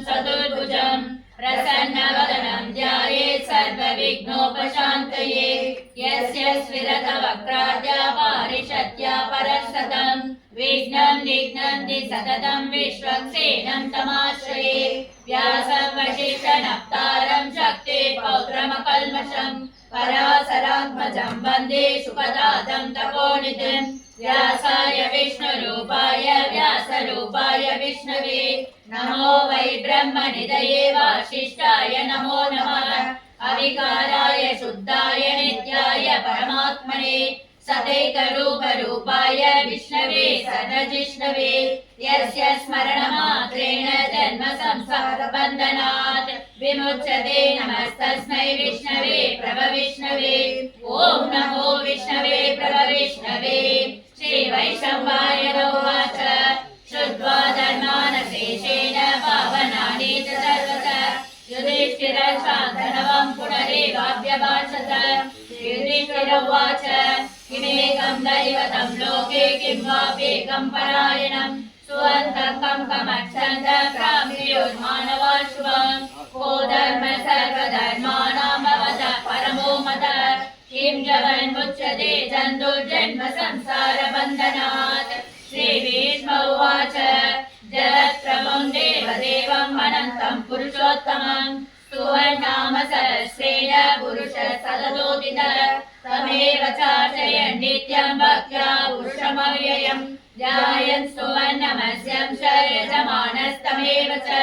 चतुर्भुजम् प्रसन्नवदनं ध्यायेत् सर्वविघ्नोपशान्तये यस्य स्फुरतवक्त्राद्या पारिषद्या परशतम् विघ्नं निघ्नन्ति सततं विश्वक्सेनं तमाश्रये व्यासं वसिष्ठनप्तारं शक्ते पौत्रमकल्मषम् पराशरात्मजं वन्दे शुकदातं तपोनिधिम् व्यासाय विष्णुरूपाय व्यासरूपाय विष्णवे नमो वै ब्रह्मनिधये वासिष्ठाय नमो नमः अविकाराय शुद्धाय नित्याय परमात्मने सदैकरूपरूपाय विष्णवे सदजिष्णवे यस्य स्मरणमात्रेण जन्म संसारबन्धनात् विमुच्यते नमस्तस्मै विष्णवे प्रभविष्णवे ॐ नमो विष्णवे प्रभविष्णवे श्रीवैष्णवाय उवाच श्रुत्वा धर्मानशेषेण पावनानि च सर्वतः युधिष्ठिरशान्तनवं पुनरेवाभ्यभाषत युधिष्ठिर उवाच किमेकं दैवतं लोके किं वाप्येकं परायणं सुअन्तकं कमच्छन्द प्राप्नुर्मानवाशुभं को धर्म सर्वधर्माणां भवतः परमो मतः किं जवन्मुच्यते जन्तुर्जन्म संसारबन्धनात् श्रीभीष्म उवाच जगत्प्रभुं देवदेवम् अनन्तं पुरुषोत्तमं स्तुवन्नाम सहस्रेण पुरुषः सततोदितः तमेव चार्चयन् नित्यं भक्त्या पुरुषमव्ययम् ध्यायन् स्तुवन्नमस्यं च यजमानस्तमेव च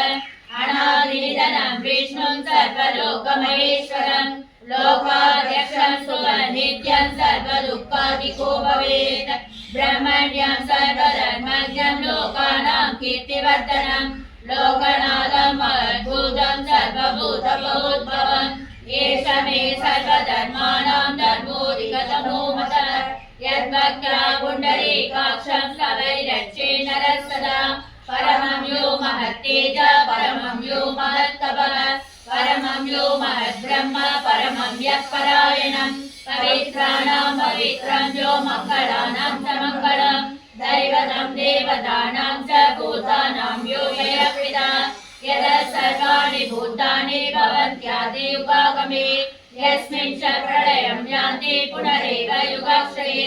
अनादिनिधनं विष्णुं सर्वलोकमहेश्वरम् लोकाध्यक्षं स्तुवन् नित्यं सर्वदुःखादिको भवेत् ब्रह्मण्यं सर्वधर्मज्ञं लोकानां कीर्तिवर्धनम् लोकनाथम् अद्भुतं सर्वभूतभवोद्भवम् एष मे सर्वधर्माणां धर्मोऽधिगतमो मतः यद्भक्त्या पुण्डरीकाक्षं सवैरक्षे नरः सदा परमं यो महत्तेज परमं यो महत्तपः परमं यो महद्ब्रह्म परमं यः परायणम् पवित्राणां पवित्रं यो मङ्गलानां च मङ्गलम् दैवतं देवतानां च भूतानां यो यः यदा सर्वाणि भूतानि भवन्त्यादि उपागमे यस्मिन् च प्रलयं यान्ति पुनरेव युगाश्रये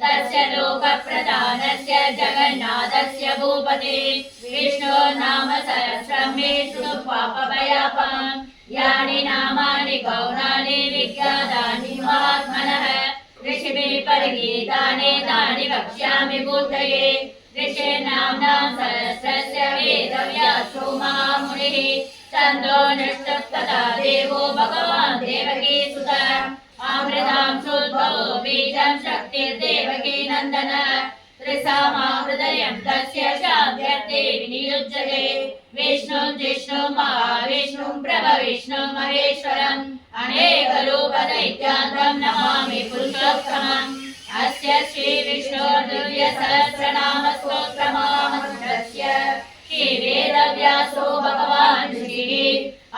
तस्य लोकप्रधानस्य जगन्नाथस्य भूपते विष्णोर्नाम सहस्रं मे शृणु पापभयापहम् यानि नामानि गौणानि विख्यातानि महात्मनः ऋषिभिः परिगीतानि तानि वक्ष्यामि बुद्धये ऋषिर्नाम्नां सहस्रस्य वेदव्यासो महामुनिः छन्दो निष्ठस्तथा देवो भगवान् देवकीसुतः अमृतां सोद्भवो बीजं शक्तिर्देवकी नन्दनः त्रिसामा हृदयं तस्य शान्त्यर्थे विनियुज्यते विष्णुं जिष्णुं महाविष्णुं प्रभविष्णुं महेश्वरम् अनेकरूपदैत्यान्तं नमामि पुरुषोत्तमम् अस्य श्रीविष्णोर्दिव्यसहस्रनामस्तोत्रमामन्त्रस्य श्रीवेदव्यासो भगवान् ऋषिः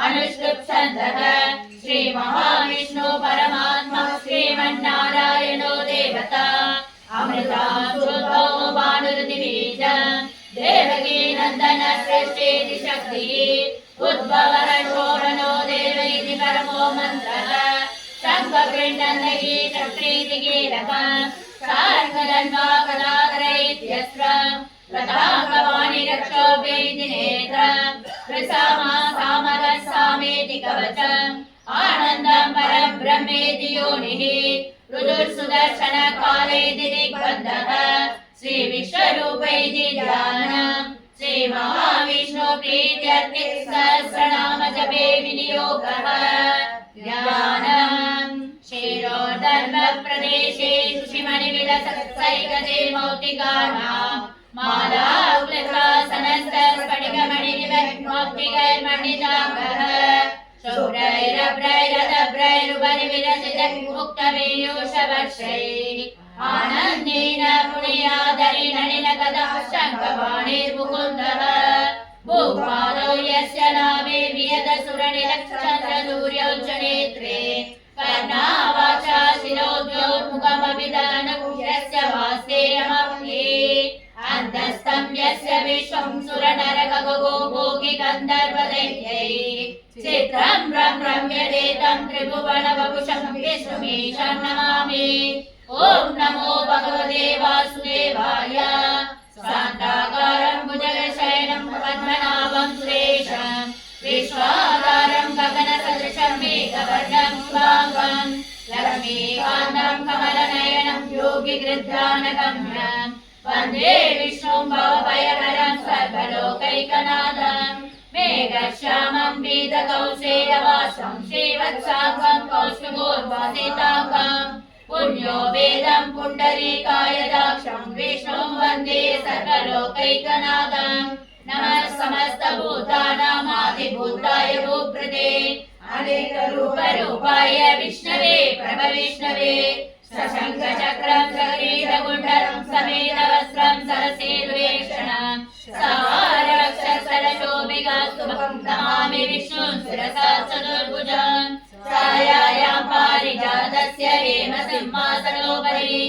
अनुष्टुप्छन्दः श्रीमहाविष्णु परमात्मा श्रीमन्नारायणो देवता अमृतांशोद्भवो भानुर्दिबीजम् देवकी नन्दन सृष्टिरिति शक्तिः उद्भवः शोभनो देव इति परमो मन्त्रः शङ्खगृह्णन्नगी चक्रीतिकीलकम् सार्कधन्वाकदाधर इत्यस्त्रम् प्रतापवाणि रक्षोभ्यैति नेत्रम् प्रसामा सामरः सामेति कवचम् आनन्दं परब्रह्मेति योनिः रुदुर्सुदर्शन कालेति दिग्बन्धः श्रीविश्वरूपैति ध्यानम् श्रीमहाविष्णु प्रीत्यर्थे सहस्रनाम जपे विनियोगः ज्ञानम् क्षीरोधर्म प्रदेशे सुषिमणिविलसत्सैकते मौक्तिकानाम् माला स्फटिकमणिनिवैर्मौक्तिकैर्मण्डिताङ्गः शुभ्रैरभ्रैरदभ्रैरुपरिविलसितमुक्तवेयोषवर्षैः आनन्देन पुण्यादरिणनिलकदा शङ्खपाणिर्मुकुन्दः भूपादौ यस्य नामे वियदसुरनिलक्षचन्द्रसूर्यौ च नेत्रे कर्णावाचा शिरोद्योन्मुखमभिधानगुह्यस्य वास्तेयमप्ये अन्तस्थ व्याप्तं यस्य विश्वं सुरनरकगो भोगि गन्धर्वदैत्यैः चित्रं रम्यदेतं त्रिभुवनवपुषं विष्णुमीशं नमामि। ॐ नमो भगवते वासुदेवाय। शान्ताकारं भुजगशयनं पद्मनाभं सुरेशं विश्वाकारं गगनसदृशं मेघवर्णं शुभाङ्गं लक्ष्मीकान्तं कमलनयनं योगिगृध्रानगम्यं वन्दे विष्णुं भवभयहरं सर्वलोकैकनाथं मेघश्यामं पीतकौशेयवासं श्रीवत्साङ्गं कौस्तुभोर्वासिताङ्गं पुण्यो वेदं पुण्डरीकाय दाक्षं विष्णुं वन्दे सर्वलोकैकनाथं नमः समस्तभूतानामादिभूताय भूभृते अनेकरूपरूपाय विष्णवे प्रभविष्णवे सशङ्खचक्रं सकिरीटकुण्डलं समेतवस्त्रं सरसेरुवेक्षणं सहारक्षसरशोभिगास्तुभं नमामि विष्णुं शिरसा चतुर्भुजं छायायां पारिजातस्य हेमसिंहासनोपरि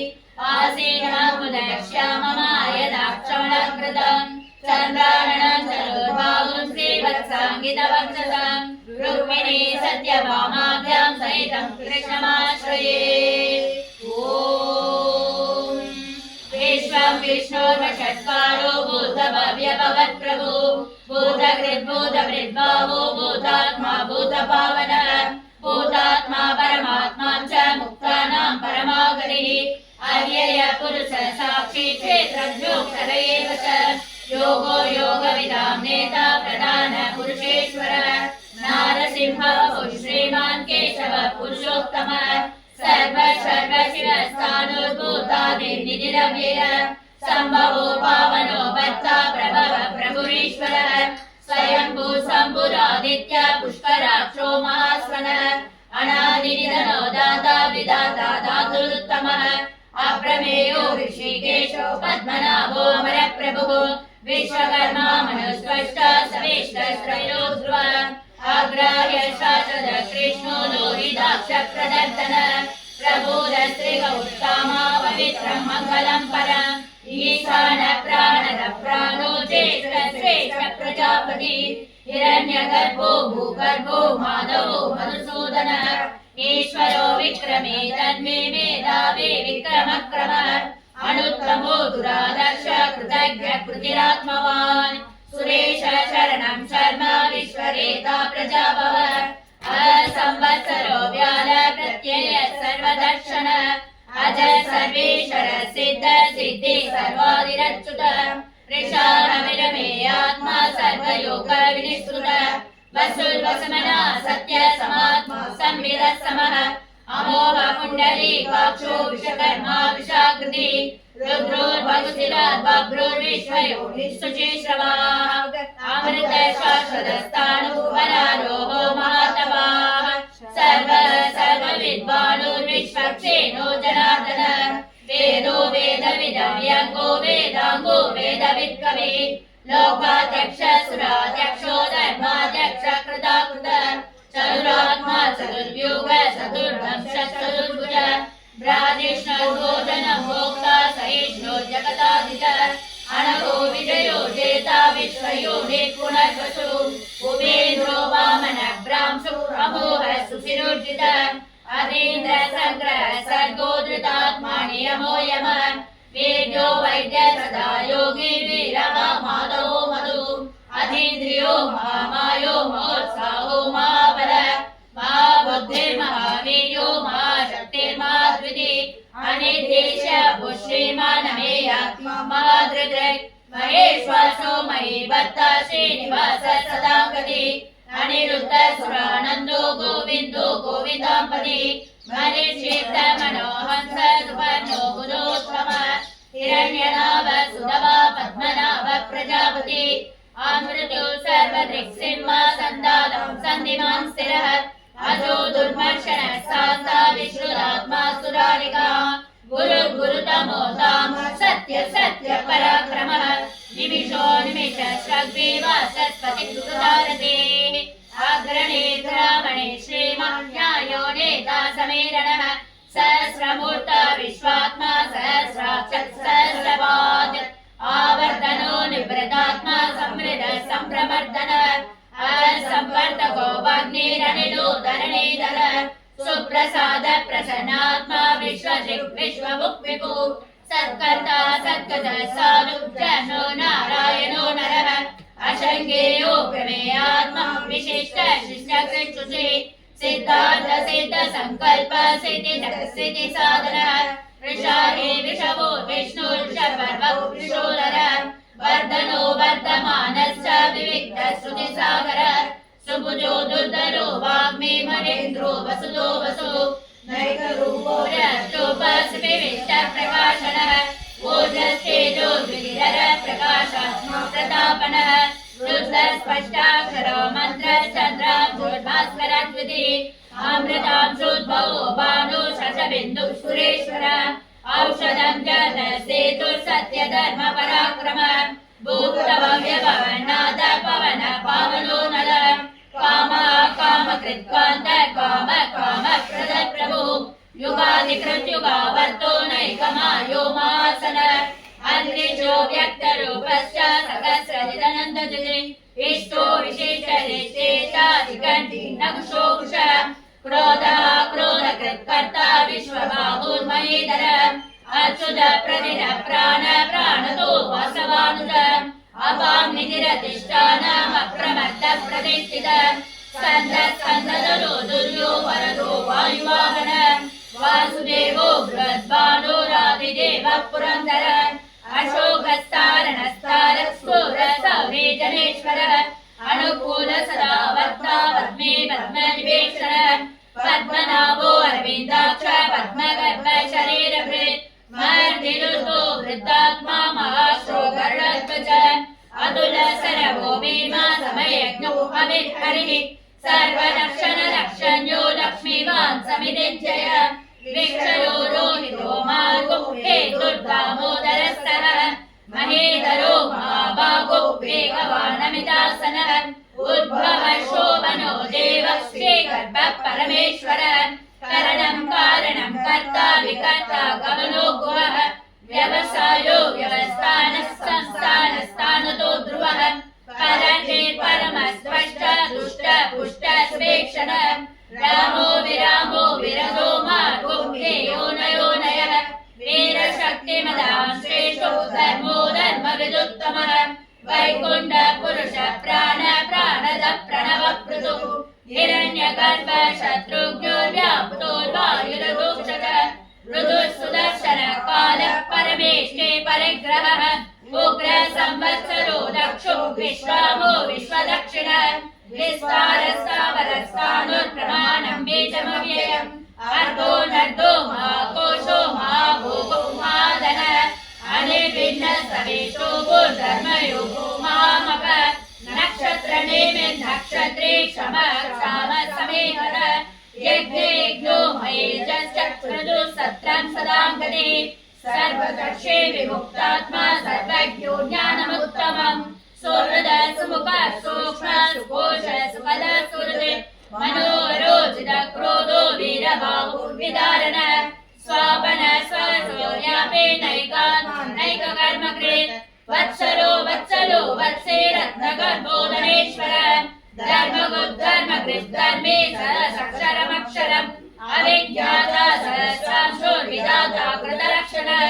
आसीनमुदक्ष्याममायदाक्षमलकृतं चन्द्राणनं चतुर्बाहुं श्रीवत्साङ्गितवक्षसं रुक्मिणी सत्यभामाभ्यां सहितं कृष्णमाश्रये। ॐ विश्वं विष्णोर्वषट्कारो भूतभव्यभवत्प्रभु भूतकृद्भूतभृद्भावो भूतात्मा भूतभावनः भूतात्मा परमात्मा च मुक्तानां परमागतिः अव्यय पुरुष साक्षी क्षेत्रज्ञोऽक्षर एव च योगो योगविदां नेता प्रधान पुरुषेश्वरः नारसिंहः श्रीमान् केशवः पुरुषोत्तमः सर्व शिवस्थानोद्भूतादिर्निधिरव्ययः सम्भवो पावनो भर्ता प्रभवः प्रभुरीश्वरः स्वयंभू शम्भुरादित्य पुष्कराक्षो महास्वनः अनादिनिधनो दाता विधाता धातुरुत्तमः अप्रमेयो ऋषिकेशो पद्मनाभो अमरप्रभुः विश्वकर्मा मनुस्पष्टा सवेष्टस्त्रयो ध्रुवः अग्राह्य शाश्वत कृष्णो लोहिताक्ष प्रदर्शनः प्रबोधस्त्रिगौत्तमा पवित्रं मङ्गलं परम् ईशान प्राणद प्राणो ज्येष्ठ श्रेष्ठ प्रजापति हिरण्यगर्भो भूगर्भो माधवो मधुसूदनः ईश्वरो विक्रमे तन्मे मेधावी विक्रमक्रमः अनुत्तमो दुरादर्श कृतज्ञ कृतिरात्मवान् सुरेश शरणं शर्म विश्वरेता प्रजाभवः असंवत्सरो व्याल प्रत्यय सर्वदर्शन अज सर्वेश्वर सिद्ध सिद्धि सर्वादिरच्युत वृषाणविरमे आत्मा सर्वयोग विनिष्कृत वसुर्वसमना सत्य समात्मा संविदः समः अमोघ पुण्डरीकाक्षो विश्वकर्मा विशाकृति रुद्रोर्भगुशिराद्बभ्रोर्विश्वयोनिश्चेश्रवाः अमृत शाश्वतस्थाणुवरारोहो महातवाः सर्वविद्वानुर्विश्वक्षेणो जनार्दनः वेदो वेदविदं यज्ञो वेदाङ्गो वेदविद्कविः लोकाध्यक्ष सुराध्यक्षो धर्माध्यक्ष कृताकृतः चतुरात्मा चतुर्व्यूह चतुर्वंश चतुर्भुज भ्रातृष्णोर्भोजनं भोक्ता सहिष्णो जगताधितः अनघो विजयो जेता विश्वयोनिः पुनर्वसु उपेन्द्रो वामनः भ्रांशु अमोघः सुशिरोर्जितः अतीन्द्र संग्रह सर्गो धृतात्मानि यमो यमः वेद्यो वैद्य सदा योगी वीरः माधवो मधु अतीन्द्रियो महामायो महोत्साहो महाबलः महाबुद्धिर्महावीर्यो महाशक्तिर्महाद्विति अनिर्देश पुष्टिमानमेयात्मा महाधृदृक् महेश्वासो महीभर्ता श्रीनिवास सदा गति अनिरुद्ध सुरानन्दो गोविन्दो गोविन्दाम्पति मनिषिद्ध मनोहंस सुपर्णो बुधोत्तमः हिरण्यनाभ सुधवा पद्मनाभ प्रजापति आमृत्यो सर्वदृक्सिंह सन्दातं सन्धिमान् स्थिरः अजो दुर्मर्शनः शान्ता विश्रुतात्मा सुरारिका गुरुतमो धाम सत्य सत्य पराक्रमः निमिषो निमिष श्रग्वीवासस्पति सुधारते अग्रणे ब्राह्मणे श्रीमान् न्यायो नेता समेरणः सहस्रमूर्त विश्वात्मा सहस्राक्षः सहस्रपाद आवर्तनो निवृतात्मा समृद्ध संप्रवर्तन असंवर्तको वाग्निरनिलो धरणीधर सुप्रसाद प्रसन्नात्मा विश्वजित् विश्वमुक् विभु सत्कर्ता सत्कर्ता साधुजनो नारायणो नरः अशङ्गेयो प्रमेयात्मा विशिष्ट शिष्टकृच्छुषे सिद्धार्थ सिद्ध संकल्प सिद्धि साधनः ऋषाहे विषवो विष्णुर्षपर्वो विशोदर वर्धनो वर्धमानश्च विविक्त श्रुतिसागरः सुभुजो दुर्धरो वाग्मी महेन्द्रो वसुदो वसु नैकरूपो रजोपस्विविष्ट प्रकाशनः ओजस्तेजो द्विगिरः प्रकाशात्मा प्रतापनः रुद्रस्पष्टाक्षरो मन्त्रश्चन्द्राब्जोर्भास्करद्विति अमृताब्जोद्भवो भानु शशबिन्दुः सुरेश्वरः औषधं जगतसेतुः सत्यधर्मपराक्रमः भूतभव्यभवनाथ पवन पावनो नलः कामकृत्कान्त काम कामप्रद प्रभु युगादिकृत्युगावर्तो नैकमायो महासनः अग्निजो व्यक्तरूपश्च सहस्रजिदनन्दजते इष्टो विशेषरिष्टे चाधिकण्ठी नकुशोकुशः क्रोधः क्रोधकृत्कर्ता विश्वबाहुर्महीधरः अच्युत प्रतिद प्राण प्राणतो वासवानुजः अपां निधिरधिष्ठानमप्रमत्त प्रतिष्ठितः स्कन्ददलो दुर्यो वरदो वायुवाहनः वासुदेवो बृहद्बालो राधिदेवः पुरन्दरः अशोकस्तारणस्तारस्फुरसौरे जनेश्वरः अनुकूल सदा वर्ता पद्मे पद्मनिवेशनः पद्मनाभो अरविन्दाक्ष पद्मगर्भ शरीरभृत् मर्दिरुतो वृद्धात्मा महाश्रो गरुडध्वज अतुल सरवो भीमा समयज्ञो हविर्हरिः सर्वरक्षण रक्षण्यो लक्ष्मीवान् समितिञ्जय वीक्षयो रोहितो मार्गो हेतुर्दामोदरस्तः महेधरो महाभागो वेगवानमितासनः उद्भवः शोभनो देवः श्रीगर्भः परमेश्वरः करणं कारणं कर्ता विकर्ता गमनो गुहः व्यवसायो व्यवस्थानः संस्थानस्थानतो ध्रुवः परजे परमस्पष्ट दुष्ट पुष्ट स्वेक्षणः रामो विरामो विरजो मार्गो हेयो नयो नयः वीरशक्तिमदां श्रेष्ठो धर्मो धर्मविदुत्तमः वैकुण्ठ पुरुष प्राण प्राणद प्रणव पृथुः हिरण्यगर्भ शत्रुघ्नो व्याप्तोर्वायुरघोषकः मृदुः सुदर्शन कालः परमेष्ठे परिग्रहः उग्र संवत्सरो दक्षो विश्रामो विश्वदक्षिणः विस्तारस्तावरस्तानुप्रमाणं बीजमव्ययम् अर्धो नर्धो महाकोशो महाभोगो महाधनः अनिर्भिन्न सवेशो धर्मयोगो महामपः नक्षत्र नेमि नक्षत्रे क्षमः क्षाम समेतः यज्ञो महेजश्चक्रदु सत्रं सदां गतिः सर्वदर्शे विमुक्तात्मा सर्वज्ञो ज्ञानमुत्तमम् सुहृद सुमुख सूक्ष्म सुकोश सुखद सुहृदे मनोरोचित क्रोधो वीरबाहुर्विदारणः स्वापन स्वसोर्यापे नैककर्मकृत् वत्सलो वत्सलो वत्से रत्नगर्भोदनेश्वरः धर्मगुद्धर्मकृत् धर्मे सहस्रमक्षरम् अविज्ञाता सहस्रांशोर्विदाता कृतरक्षणः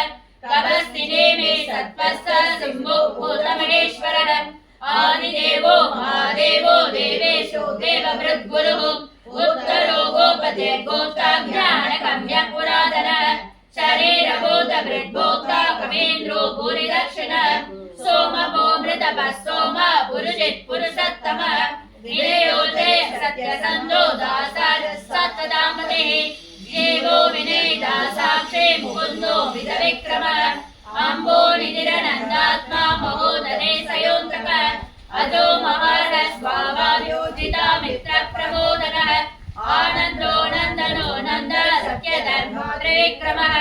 तपस्तिने मे सत्त्वस्थ सिंहो भूतमहेश्वरः आदिदेवो महादेवो देवेशो देवभृद्गुरुः उत्तरो गोपते गोप्ता ज्ञानगम्य पुरातनः शरीरभूतभृद्भोक्ता कवीन्द्रो भूरिदक्षिणः सोमभो मृतपः सोम पुरुषित् पुरुषोत्तमः विनयोजय सत्यसन्धो दासार सत्तदामतेः देवो विनेता साक्षे मुकुन्दो विदविक्रमः अम्बो निधिरनन्दात्मा महोदरे सयोऽन्तकः अजो महारस्वाभाव्योजिता मित्रप्रबोधनः आनन्दो नन्दनो नन्दन सत्यधर्मो त्रिविक्रमः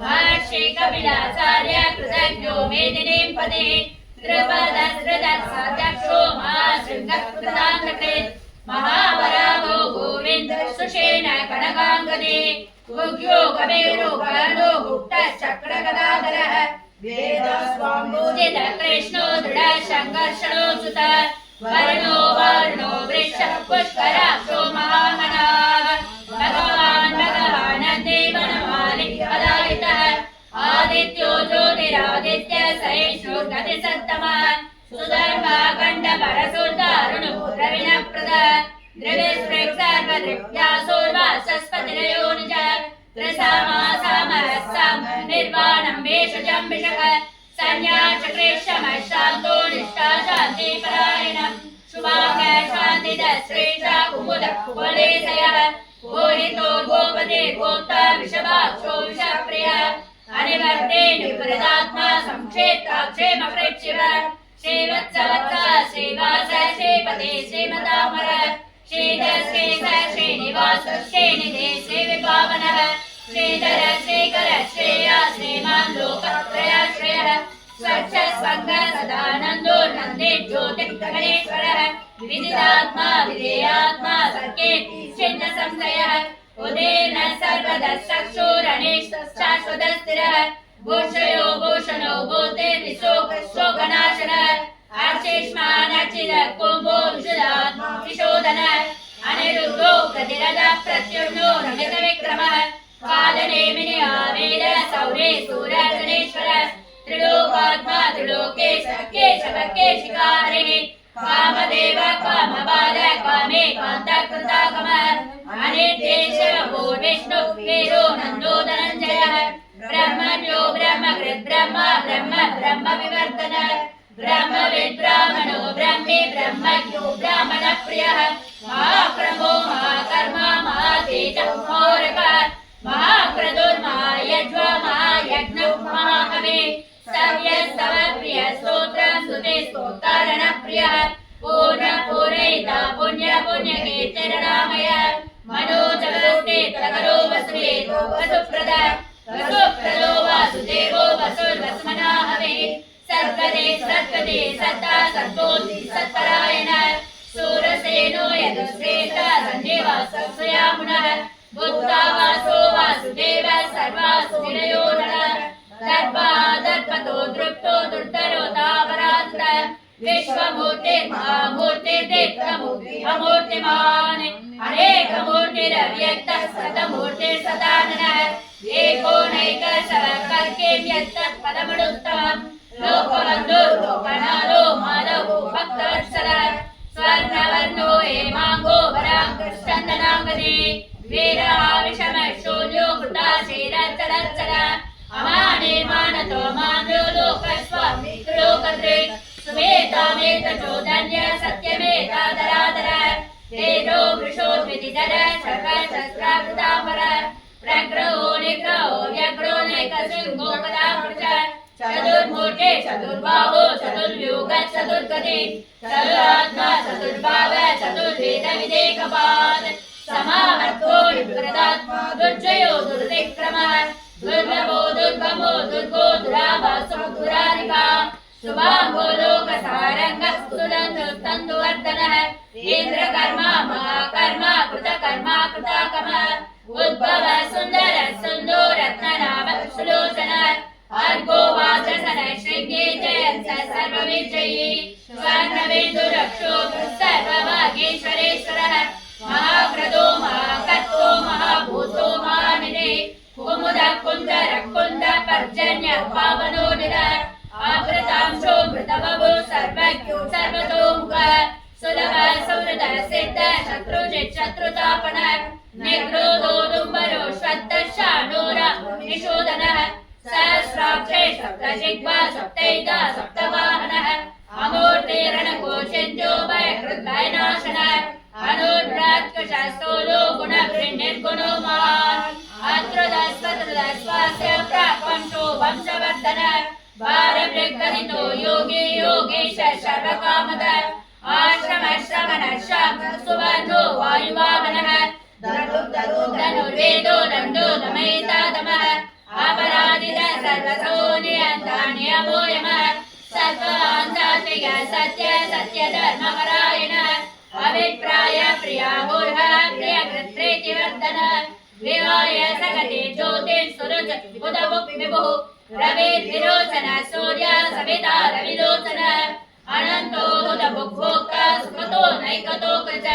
महर्षि कपिलाचार्य कृतज्ञो मेदिनीं पदे त्रिपदस्रदक्षो महाशृङ्गकृताङ्गकृत् महावरागो गोविन्द सुषेण कनकाङ्गदे उग्यो कबेरो गणो गुप्तश्चक्रगदाधरः वेदस्वाम्बुजित कृष्णो दृढ संघर्षणो सुत वर्णो वर्णो वृषः पुष्कराक्षो महामनाः भगवान् देवनमालि पदायितः आदित्यो ज्योतिरादित्य सहिष्णु गतिसत्तमः सुधर्मा खण्डपरसुर्दारुणो द्रविणप्रदः द्रविस्पृक्सर्वदृग्भ्यासोर्वासस्पतिरयो निज त्रिसामासामरसां निर्वाणं वेषजं विषः संज्ञाचक्रेशमशान्तो निष्ठा शान्तिपरायणः शुभाङ्गः शान्तिदः श्रेष्ठा कुमुदः कुवलेशयः गोहितो गोपते गोप्ता वृषभाक्षो विषप्रियः अनिवर्ते निवृदात्मा संक्षेत्राक्षेमकृच्छिवः श्रीवत्सवत्सा श्रीवास श्रीपते श्रीमदामरः श्रीधर श्रीनिवास श्रीनिधे श्रीविभावनः श्रीधर श्रीकर श्रेया श्रीमान् लोकत्रयाश्रयः स्वच्छ स्वङ्ग सदानन्दो नन्दे ज्योतिर्गणेश्वरः विदितात्मा विधेयात्मा सखे छिन्न संशयः उदेन सर्वदा चक्षुरणेश शाश्वतस्थिरः भूषयो भूषणो भूतेर्निशोकनाशनः अर्चेष्मानचिर कुम्भो विशुदात्मा विशोधनः अनिरुद्धो प्रतिरथः प्रत्युम्नो रमितविक्रमः कालनेमिनि आवेद सौरे सूरगणेश्वरः त्रिलोकात्मा त्रिलोकेश केशवकेशिकारिः कामदेव कामबाल कामे कान्तकृतागमः अनिर्देशो विष्णु वीरो नन्दो धनञ्जयः ब्रह्मण्यो ब्रह्मकृत् ब्रह्म ब्रह्म ब्रह्म विवर्तनः ब्रह्मविद् ब्राह्मणो ब्रह्मे ब्रह्मज्ञो ब्राह्मणप्रियः महाक्रमो महाकर्मा महातेजः महोरगः महाक्रतुर्महायज्वा महायज्ञो महाहवे सव्यस्तवप्रिय स्तोत्रं स्तुते स्तोत्तारणप्रियः पूर्णपूरयिता पुण्य पुण्यकीर्तिरनामय मनोजगस्ते तगरो वसुदेवो वसुप्रदः वसुप्रदो वासुदेवो वसुर्वसुमनाहवे सर्वदे सर्वदे सत्ता सर्वोति सत्परायणः सूरसेनो यदुश्रेष्ठः सन्निवास स्वयामुनः बुद्धावासो वासुदेवः सर्वासुनिलयो नरः दर्पतो दृप्तो दुर्धरो तावरान्तः विश्वमूर्ते महामूर्ते देवमूर्ति अमूर्तिमान् अनेकमूर्तिरव्यक्तः सतमूर्ते सदाननः एको नैक सर्वकर्के व्यक्तः पदमुत्तमम् लोकबन्धो लोकनाथो माधवो भक्तवत्सलः स्वर्णवर्णो हेमाङ्गो वराङ्गश्चन्दनाङ्गदी वीरः विषमशून्यो कृताशीलचलच्चलः अमानेमानतो मान्यो लोकस्वामी लोकदृक् सुमेधामेतचोदन्य सत्यमेतादरादरः तेजो वृषोद्विधिधरः शर्वशस्त्राकृतापरः प्रग्रहो निग्रहो व्यग्रो नैकसिंहो कदामृतः चतुर्मूर्ते चतुर्बाहो चतुर्व्यूह चतुर्गति चतुरात्मा चतुर्भाव चतुर्वेद विदेकपाद समावर्तो विकृतात्मा दुर्जयो दुर्विक्रमः दुर्लभो दुर्गमो दुर्गो दुराभासो दुरारिका शुभांगो लोकसारंगः स्तुतन्दुवर्धनः इंद्रकर्मा महाकर्मा कृतकर्मा कृताकमः उद्भव सुन्दर सुन्दो रत्ननाभ सुलोचनः अर्घो वाचसन शृङ्गे जयन् सर्वविजयी स्वर्णबिन्दुरक्षो सर्वभागेश्वरेश्वरः महाक्रदो महाकर्तो महाभूतो महानिधे कुमुद कुन्दर कुन्द पर्जन्य पावनो निरः आवृतांशो मृतबभो सर्वज्ञो सर्वतोमुखः सुलभ सुहृद सिद्ध शत्रुजित् शत्रुतापनः निग्रोधो दुम्बरो श्वत्तशाणूर निषोदनः सहस्राक्षे सप्तजिह्वा सप्तैता सप्तवाहनः अमूर्तिरणकोचिन्त्यो भयकृद्भयनाशनः अनुर्व्रात्कशस्तोलो गुणवृन्निर्गुणो महान् अत्रुदस्वत्रुदस्वास्य प्राक्वंशो वंशवर्धनः भारवृग्गदितो योगी योगीश सर्वकामदः आश्रमश्रवणः सुवर्णो वायुवाहनः धनुर्वेदो दण्डो दमयितादमः अपराजित सर्वसोनियन्तान्यमो यमः सर्वान्तात्विक सत्य सत्यधर्मपरायणः अभिप्राय प्रियाहोर्हः प्रियकृत्प्रीतिवर्धनः विहाय सकटे ज्योतिर्सुरज बुधवुक् विभुः रविर्विरोचन सूर्य सविता रविलोचन अनंतो बुधभुक्भोक्ता सुखतो नैकतो कृत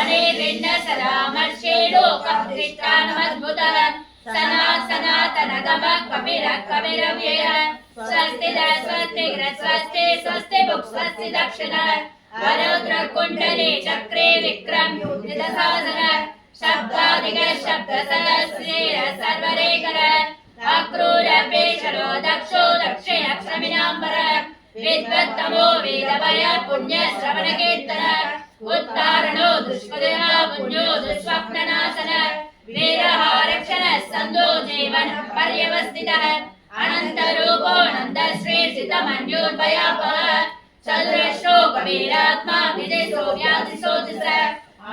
अनेर्विण्ण सदा मर्षेलोकप्तिष्ठानमद्भुतः सनातनगमः कविरव्ययः स्वस्ति स्वस्ति स्वस्ति भुक् स्वस्ति दक्षिणः वरुद्रकुण्डले चक्रे विक्रम्युदितसाधनः शब्दादिगः शब्दसहस्रेण सर्वरेकरः अक्रूरपेशरो दक्षो दक्षिणक्षमिनाम्बरः विद्वत्तमो वेदवय पुण्यश्रवणकीर्तनः उत्तारणो दुष्कृतिः पुण्यो दुःस्वप्ननाशनः वीरः रक्षणः सन्दो जीवनः पर्यवस्थितः अनन्तरूपो नन्दश्रीर्षितमन्योद्भयापः चतुरश्रो कबीरात्मा विदेशो व्याधिशो तिस्रः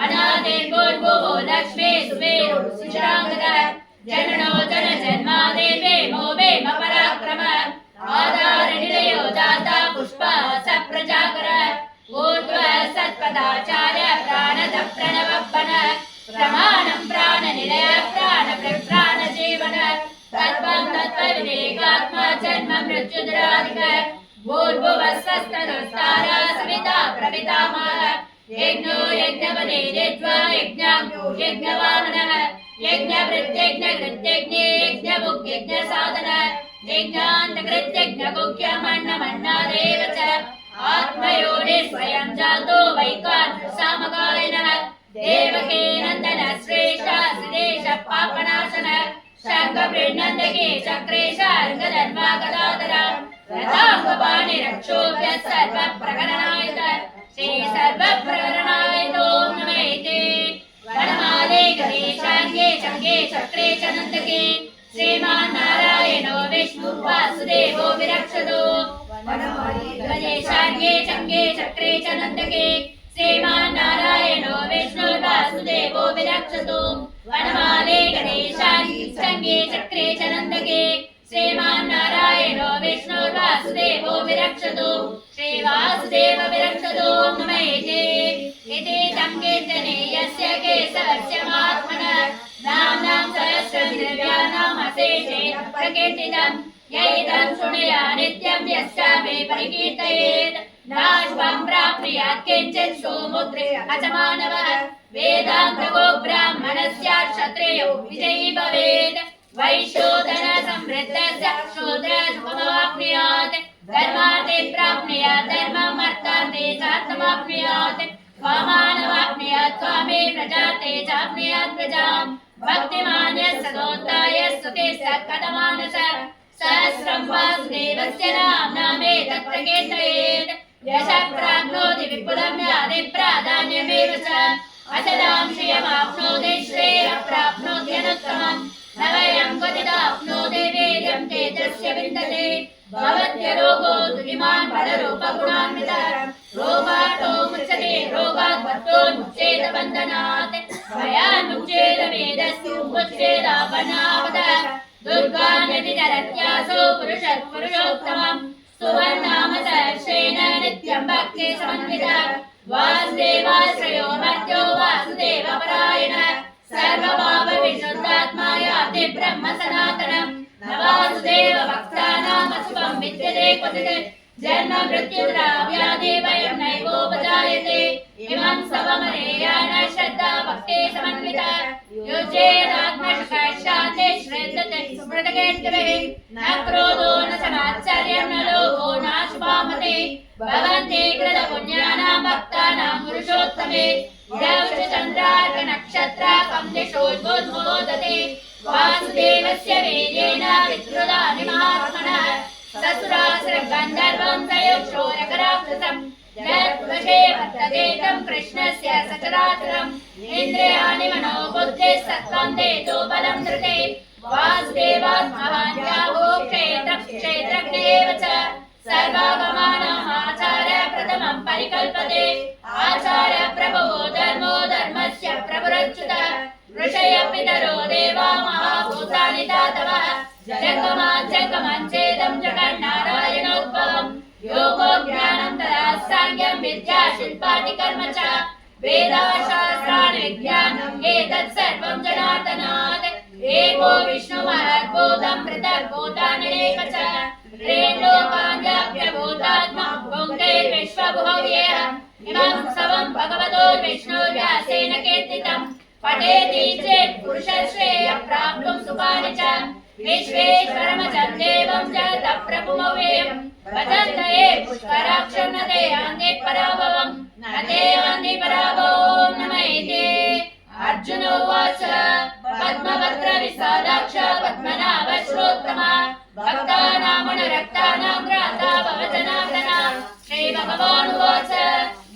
अनादिर्भूर्भुवो लक्ष्मी सुमेरु सुचिराङ्गदः जननो जनजन्मादेवे मोमे मपराक्रमः आधारनिलयो दाता पुष्पः सप्रजाकरः ऊर्ध्वः सत्पदाचार्य प्राणदः प्रणवप्पनः प्रमाणं प्राणनिलयः प्राणजीवनः तत्त्वं तत्त्वविवेकात्मा जन्म मृत्युदराधिकः भूर्भुवः स्वस्तनस्तारः सविता प्रपितामहः यज्ञो यज्ञपदे यज्वा यज्ञाज्ञो यज्ञवाहनः यज्ञभृत्यज्ञकृत्यज्ञे यज्ञभुक् यज्ञसाधनः यज्ञान्तकृत्यज्ञगुह्यमन्नमन्नादेव च आत्मयोनि स्वयं जातो वैकान्तसामगायिनः देवकी नन्दन श्रेष्ठ सुदेश पापनाशनः शङ्खवृन्नन्दके चक्रेश अर्घधर्मा गदाधर रथाङ्गपाणि रक्षोभ्य सर्वप्रकरणायतः श्री सर्वप्रकरणायतो नमैते वनमाले गणेशाङ्गे चङ्गे चक्रे च नन्दके श्रीमान् नारायणो विष्णु वासुदेवो विरक्षतो गणेशाङ्गे चङ्गे चक्रे च नन्दके श्रीमान् नारायणो विष्णु वासुदेवो विरक्षतो वनमाले गणेशाङ्गे चक्रे च नन्दके श्रीमान् नारायणो विष्णु वासुदेवो विरक्षतो श्रीवासुदेव विरक्षतो नमैते इति तं कीर्तने यस्य केशवस्य महात्मनः नाम्नां सहस्रं दिव्यानाम् अशेषेण प्रकीर्तितं यैतं शृणुया नित्यं यस्यापि परिकीर्तयेत् नाश्वं प्राप्नुयात् किञ्चित् सुमुद्रे अचमानवः वेदान्तको ब्राह्मणस्यात् क्षत्रियो विजयी भवेत् वैश्योधन समृद्धस्य शूद्रसुखमवाप्नुयात् धर्मार्थे प्राप्नुयात् धर्मम् अर्थार्थे चार्थमाप्नुयात् कामानवाप्नुयात् कामे प्रजार्थे चाप्नुयात् प्रजाम् भक्तिमान्यः सदोत्ताय स्तुते सत्कथमानसः सहस्रं वासुदेवस्य नाम्नामेतत् प्रकीर्तयेत् यशः प्राप्नोति विपुलं याति प्राधान्यमेव च अचलां श्रियमाप्नोति श्रेयः प्राप्नोत्यनुत्तमम् न वयं क्वचिदाप्नोति वीर्यं तेजस्य विन्दते भवत्यरोगो दुरिमान् बलरूपगुणान्वितः रोगातो मुच्यते रोगात् बद्धोन्मुच्येत बन्धनात् भयान्मुच्येत वेदस्तु मुच्येदापन्नावतः दुर्गान्यतितरत्यासो पुरुषोत्तमम् सुवर्णाम सहर्षेण नित्यं भक्ति समन्वितः वासुदेवाश्रयो मर्त्यो वासुदेवपरायणः सर्वभावविशुद्धात्मा याति ब्रह्म सनातनम् न वासुदेव भक्तानाम् अशुभं विद्यते क्वचित् जन्म मृत्युजरा व्याधि भयं नैवोपजायते इमं स्वमरेयाण श्रद्धा भक्ति समन्विता युज्येदात्मशुकशान्ते श्रद्धते सुमृतकीर्तिभिः न क्रोधो न समाच्चर्यं न लोभो नाशुभामते भवन्ति कृतपुण्यानां भक्तानां पुरुषोत्तमे चन्द्रार्कनक्षत्राकं दिशोद्बोधते वासुदेवस्य वीर्येण विद्रुदानि महात्मनः ससुरासुरगन्धर्वं तयोक्षोरकराक्षसम् यद्वशे वर्तते तं कृष्णस्य सचराचरम् इन्द्रियाणि मनोबुद्धिः सत्त्वं तेजो बलं धृते वासुदेवात् महान्याहो क्षेत्रज्ञ एव च सर्वागमानाम् आचार्य प्रथमं परिकल्पते आचार्य प्रभवो धर्मो धर्मस्य प्रभुरच्युतः ऋषयः पितरो देवा महाभूतानि धातवः जगमञ्चेदं जगन्नारायणोद्भवम् योगो ज्ञानं तदा साङ्ख्यं विद्या शिल्पादि कर्म च वेदाशास्त्राणि विज्ञानम् एतत् सर्वं जनार्दनात् देवो विष्णुमहद्भूतं पृथग्भूतान्यनेक च त्रेलोकान्याप्यभूतात्मा पुङ्क्तेर्विश्वभुवव्ययः इमं सर्वं भगवतो विष्णुर्व्यासेन कीर्तितं पठेति चेत् पुरुषश्रेयः प्राप्तुं सुखानि च विश्वेश्वरमचं देवं जगतः प्रभुमव्ययम् वदन्त ये पुष्कराक्षं न ते यान्ति पराभवम् न ते यान्ति पराभवम् नमैते। अर्जुन उवाच पद्मभद्रविशालाक्ष पद्मनाभश्रोत्तमा भक्तानामनुरक्तानां भ्राता भवजनार्दना। श्रीभगवानुवाच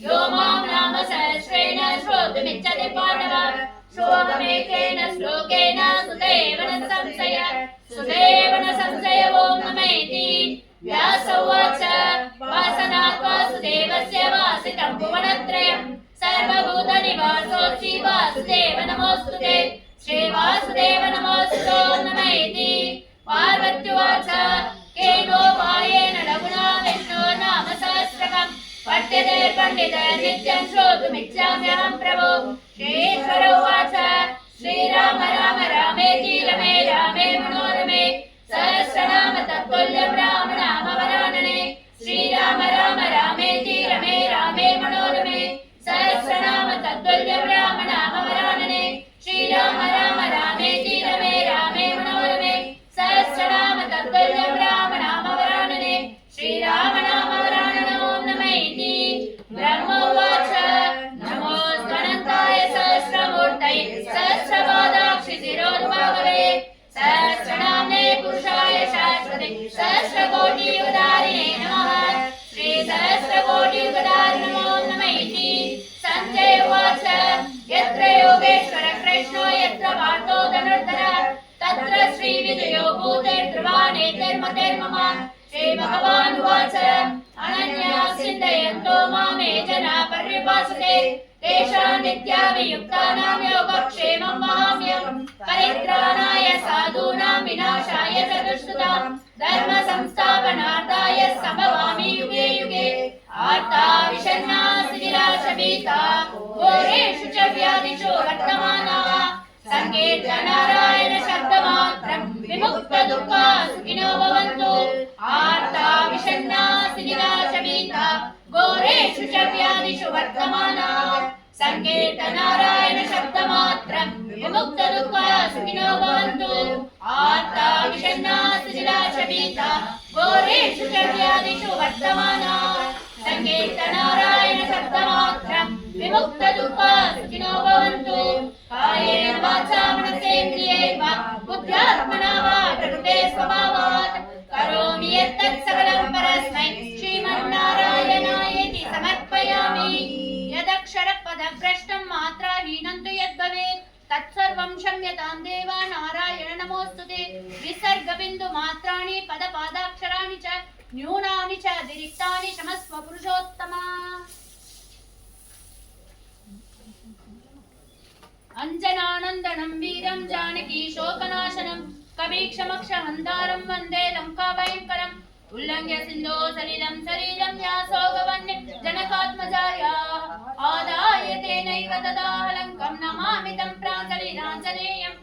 यो मां नाम सहस्रेण श्रोतुमिच्छति पाण्डव श्लोकमेकेन श्लोकेन सुदेव न संशय ॐ नमैति। व्यास उवाच वासनात् वासुदेवस्य वासितं भुवनत्रयं सर्वभूतनिवासोऽसि वासुदेव नमोऽस्तुते। श्रीवासुदेव नमोऽस्तु नमैति। पार्वत्युवाच केनोपायेन लघुना विष्णोर्नाम सहस्रकम् पठ्यते पण्डितैर्नित्यं श्रोतुमिच्छाम्यहं प्रभो। श्रीश्वर उवाच श्रीराम राम रामेति रमे रामे मनोरमे सहस्रनाम तत्तुल्यं राम नाम वरानने। श्रीराम राम रामेति रमे रामे मनोरमे सहस्रनाम तत्तुल्यं राम नाम वरानने। श्रीराम राम रामेति रमे रामे मनोरमे सहस्रनाम तत्तुल्यं राम नाम वरानने। श्रीराम नाम वरानने ॐ नमैति। ब्रह्म उवाच नमोऽस्त्वनन्ताय सहस्रमूर्तये सहस्रपादाक्षिशिरोद्भवे सहस्रनाम्ने पुरुषाय शाश्वते सहस्रकोटियुगधारिणे नमः। श्रीसहस्रकोटियुगधारिणे ॐ नमैति। सञ्जय उवाच यत्र योगेश्वर कृष्णो यत्र पार्थो धनुर्धरः तत्र श्रीविजयो भूतेर्ध्रुवानेतिर्मतिर्मम। श्रीभगवानुवाच अनन्या चिन्तयन्तो मामे जना पर्युपासते तेषां नित्याभियुक्तानां योगक्षेमं वहाम्यहम्। परित्राणाय साधूनां विनाशाय च दुष्कृतां धर्म संस्थापनार्थाय सम्भवामि युगे युगे। आर्ता विषण्णा शिथिलाशभीता घोरेषु च व्याधिषु वर्तमानाः संकीर्तनारायण शब्दमात्रं विमुक्तदुःखा सुखिनो भवन्तु। आर्ता विषण्णा शिथिलाशभीता घोरेषु च व्याधिषु वर्तमानाः संकीर्तनारायण शब्दमात्रं विमुक्तदुःखा सुखिनो भवन्तु। आर्ता विषण्णा शिथिलाशभीता घोरेषु च व्याधिषु वर्तमानाः संकीर्तनारायण शब्दमात्रं विमुक्तदुःखा सुखिनो भवन्तु। कायेन वाचा मनसेन्द्रियैर्वा बुद्ध्यात्मना वा प्रकृते स्वभावात् करोमि यत्तत् सकलं परस्मै श्रीमन्नारायणायेति समर्पयामि। यदक्षरपदभ्रष्टं मात्राहीनं तु यद्भवेत् तत्सर्वं क्षम्यतां देव नारायण नमोऽस्तुते। विसर्गबिन्दुमात्राणि पदपादाक्षराणि च न्यूनानि च अतिरिक्तानि क्षमस्व पुरुषोत्तमा। अंजनानन्दनं वीरं जानकी शोकनाशनं कवीक्षमक्षहन्तारं वन्दे लङ्काभयङ्करम्। उल्लङ्घ्य सिन्धो सलिलं सलीलं यासोगवन्य जनकात्मजायाः आदाय तेनैव तदा लङ्कं नमामि तं प्राञ्जलिराञ्जनेयम्।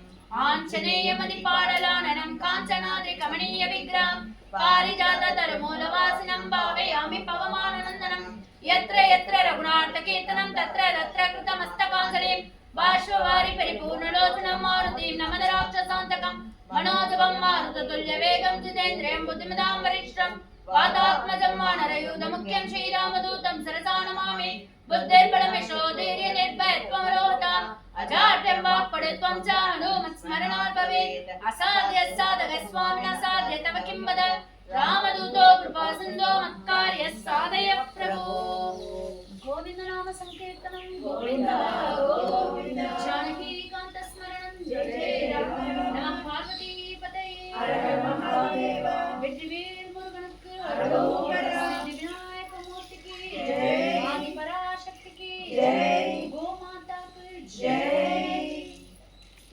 आञ्जनेयमतिपाटलाननं काञ्चनाद्रिकमणीय विग्रहं पारिजाततरुमूलवासिनं भावयामि पवमाननन्दनं। यत्र यत्र रघुनाथकीर्तनं तत्र तत्र कृतमस्तकाञ्जलिं बाष्पवारि परिपूर्णलोचनं मारुतिं नमद राक्षसान्तकं। मनोजवं मारुततुल्यवेगं जितेन्द्रियं बुद्धिमतां वरिष्ठं वातात्मजं वानरयूथमुख्यं श्रीरामदूतं सरसा नमामि। बुद्धिर्बलमिषो धैर्यनिर्भयत्वमरोहता अजाड्यं वाक्पटुत्वं च हनुमत्स्मरणात् भवेत्। असाध्य साधक स्वामिनः साध्य तव किं वद